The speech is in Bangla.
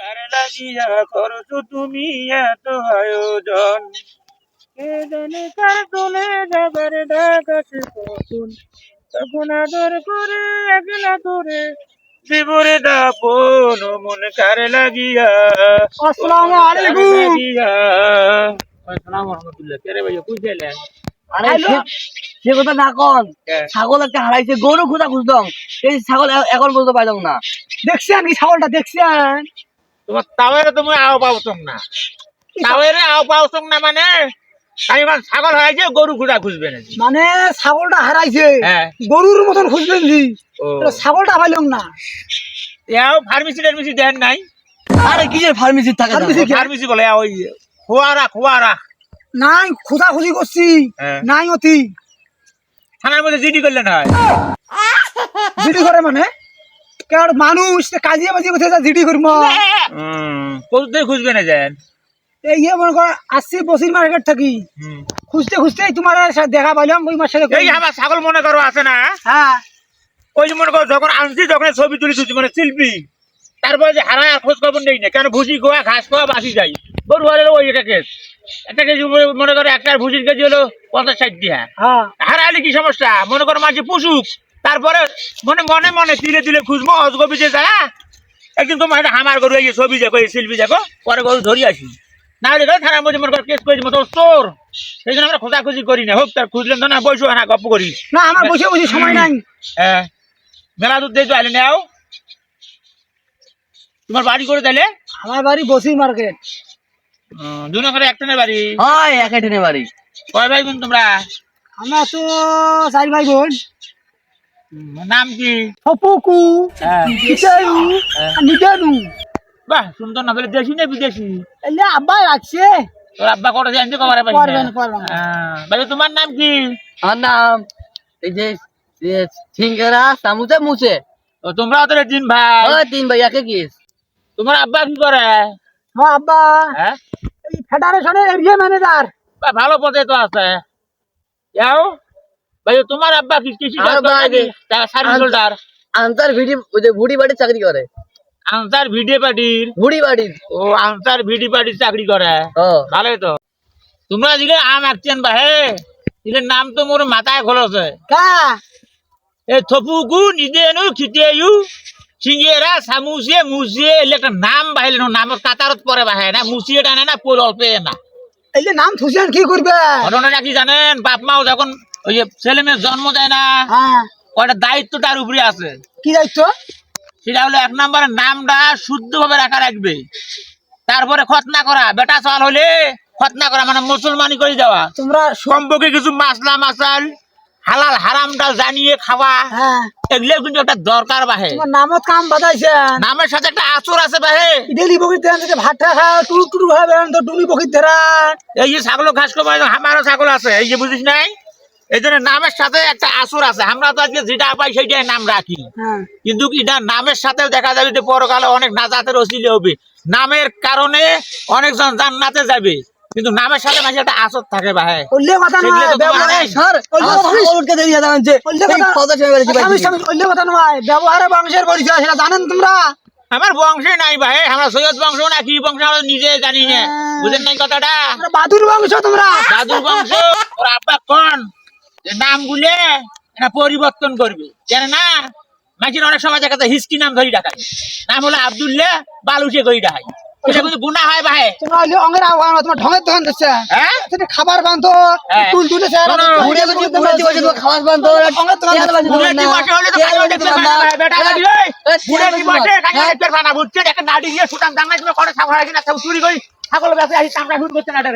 কার লাগিয়া করছো তুমি এত আয়োজন, কে জানে কার তোলে যাবার ডাক আছে কখন, তখন আদর করে একলা করে দেবরে দাপন ও মন কার লাগিয়া। আসসালামু আলাইকুম। আসসালামু রহমতুল্লাহ। কে রে ভাইয়া বুঝলেন? আরে সে কথা না কন, ছাগল একটা হারাইছে, গরু খুঁজা খুঁজতাম, এই ছাগল এখন বলতে পাইলাম না। দেখছেন কি ছাগলটা দেখছেন? তোমার তাওয়ারে তুমি আও পাওছং না, তাওয়ারে আও পাওছং না মানে আমি মানে ছাগল হারাইছে গরু খুঁজা খুঁজবে না। মানে ছাগলটা হারাইছে, হ্যাঁ গরুর মতন খুঁজবেন জি, ও ছাগলটা পাইলাম না। এও ফার্মেসি টার্মেসি দেন নাই? আরে কি যে ফার্মেসি থাকে, ফার্মেসি বলে ওই খোয়ারা নাই, খোঁজাখুঁজি করছি, হ্যাঁ। নাই অতি। থানার মধ্যে জিডি করলে না হয়? জিডি করে মানে কার মানুষ কাজিয়ে বাজিয়ে কোথায় যা জিডি করবো? কতদিন খুঁজবে না যান? এই মনে কর 80 মার্কেট থাকি, খুঁজতে খুঁজতে তোমার সাথে দেখা পাইলাম, ওই মাসে এই আমার ছাগল মনে করো আছে না, হ্যাঁ ওই যে মনে করো যখন আনছি যখন ছবি তুলি তুলছি মানে শিল্পী, তারপরে যে হারায় আর খোঁজ খবর নেই না, কেন ভুসি খোয়া ঘাস খোয়া বাসি যাই, গরু হারালে ওই একটা কেস, একটা কেজি মনে করো একটা ভুসির কেজি হলো 50-60 টাকা, হ্যাঁ হারাইলে কি সমস্যা? মনে করো মাঝে পুষুক, তারপরে মনে মনে মনে তিলে তিলে খুঁজবো অজগবিতে যায়। একদিন তোমার একটা হামার গরু এই ছবি দেখো এই শিল্পী দেখো, পরে গরু ধরি আসি না দেখো থানার মধ্যে মনে করো কেস করে দিব, তোর চোর। সেই জন্য আমরা খোঁজাখুঁজি করি না, হোক তার খুঁজলেন তো না বসো না গপ্প করি না, আমার বসে বসে সময় নাই। হ্যাঁ মেলা দুধ দিয়ে তো আইলে নাও। তোমার বাড়ি করে তাইলে? আমার বাড়ি বসি মার্কেট। দুনো করে একটানের বাড়ি? হয় একাটিনে বাড়ি। কয় ভাই বোন তোমরা? আমরা তো 4 ভাই বোন। নাম কি? ফপুকু, কিটারু, নিটারু। বাহ সুন্দর না, বলে দেশি না বিদেশি? এলে আব্বা রাখছে। তোর আব্বা কটা জানতে কবারে পাই করবেন। ভাই তোমার নাম কি? আমার নাম এই যে সিঙ্গারা সামুচে মুছে। ও তোমরা তো 3 ভাই? ওই 3 ভাই একে কি। তোমার আব্বা কি করে? আমার আব্বা হ্যাঁ এই ফেডারেশনের এরিয়া ম্যানেজার। বা ভালো পদে তো আছে। যাও ভাই তোমার আব্বা কি কৃষি কাজ করে? Service holder. আনসার ভিডি ওই যে বুড়ি বাড়ি চাকরি করে। আনসার ভিডিও পার্টির? বুড়ি বাড়ি। ও আনসার ভিডি পার্টির চাকরি করে, ও ভালোই তো। তোমরা দিলে আম আঁকছেন বা হে দিলে নাম তো মোর মাথায় খোলছে। কা এ থপুকু নিদেনু খিটেয়ু সিঙ্গেরা সামুসে মুসিয়ে এলে একটা নাম বাহিলে নামের কাতারত পরে বাহে না, মুসিয়ে টানে না পোল অল্পে না। এই যে নাম থুসেন কি করবে? ঘটনাটা কি জানেন? বাপ মাও যখন ওই যে ছেলে মেয়ের জন্ম দেয় না, হ্যাঁ ওটা দায়িত্ব তার উপরে আছে। কি দায়িত্ব? সেটা হলো 1 নম্বরের নামটা শুদ্ধ ভাবে রাখবে, তারপরে খতনা করা, বেটা চাল হলে খতনা করা মানে মুসলমানি করে দেওয়া, তোমরা কমপক্ষে কিছু মাসলা মাসাল হালাল হারামটা জানিয়ে খাওয়া, হ্যাঁ এগুলো কিন্তু একটা দরকার বাহে। তোমার নামত কাম বাজাইছেন, নামের সাথে একটা আচর আছে বাহে। ডেলি বকির দেন থেকে ভাত খা টুরু টুরু ভাবে তো ডুনি বকির ধরান। এই যে ছাগল ঘাস খাওয়া, আমারও ছাগল আছে, এই যে বুঝিস নাই, এই জন্য নামের সাথে একটা আসর আছে। আমরা তো আজকে যেটা পাই সেইটাই নাম রাখি, হ্যাঁ কিন্তু এটা নামের সাথে দেখা যাবে যে পরকালে অনেক নাজাতের ওসিলে হবে। নামের কারণে অনেকজন জান্নাতে যাবে, কিন্তু নামের সাথে মাঝে একটা আসর থাকে ভাই। ওল্লে কথা নয় ব্যবহারে স্যার, ওল্লে কথা দেরি জানেন যে ওল্লে কথা ওল্লে কথা নয়, ব্যবহারে বংশের পরিচয় সেটা জানেন তোমরা? আমার বংশে নাই ভাই, আমরা সৈয়দ বংশ না কি বংশ আমরা নিজে জানি না, বুঝেন নাই কথাটা? বাদুর বংশ তোমরা, দাদুর বংশ। ওর আব্বা কোন নাম গুলে পরিবর্তন করবে জানে না, মাঝে অনেক সময় দেখা যায় হিস্কি নাম ধরি ডাকায়, নাম হলো আব্দুল্লাহ বালুসে করি ডাকায়, এটা কিন্তু গুনাহ হয় ভাই। তোমরা হইলে অঙ্গের আওয়াজ তোমার ঢঙের দোকান দিচ্ছে, হ্যাঁ সেটা খাবার বান্ধো তুল তুলে স্যার ঘুরে ঘুরে তোমরা দিবসে তো খাবার বান্ধো অঙ্গের দোকান বুড়ে দিবসে হলে তো কালো দেখতে পানা ভাই, বেটা লাগি ওই বুড়ে দিবসে কালো দেখতে পানা, বুঝছেন? একটা নাড়ি দিয়ে সুতাম দাম নাই, তুমি করে ছাগল হয় কিনা চুরি করি ছাগল বেঁচে আসি, কামড়া শুট করতে না রে।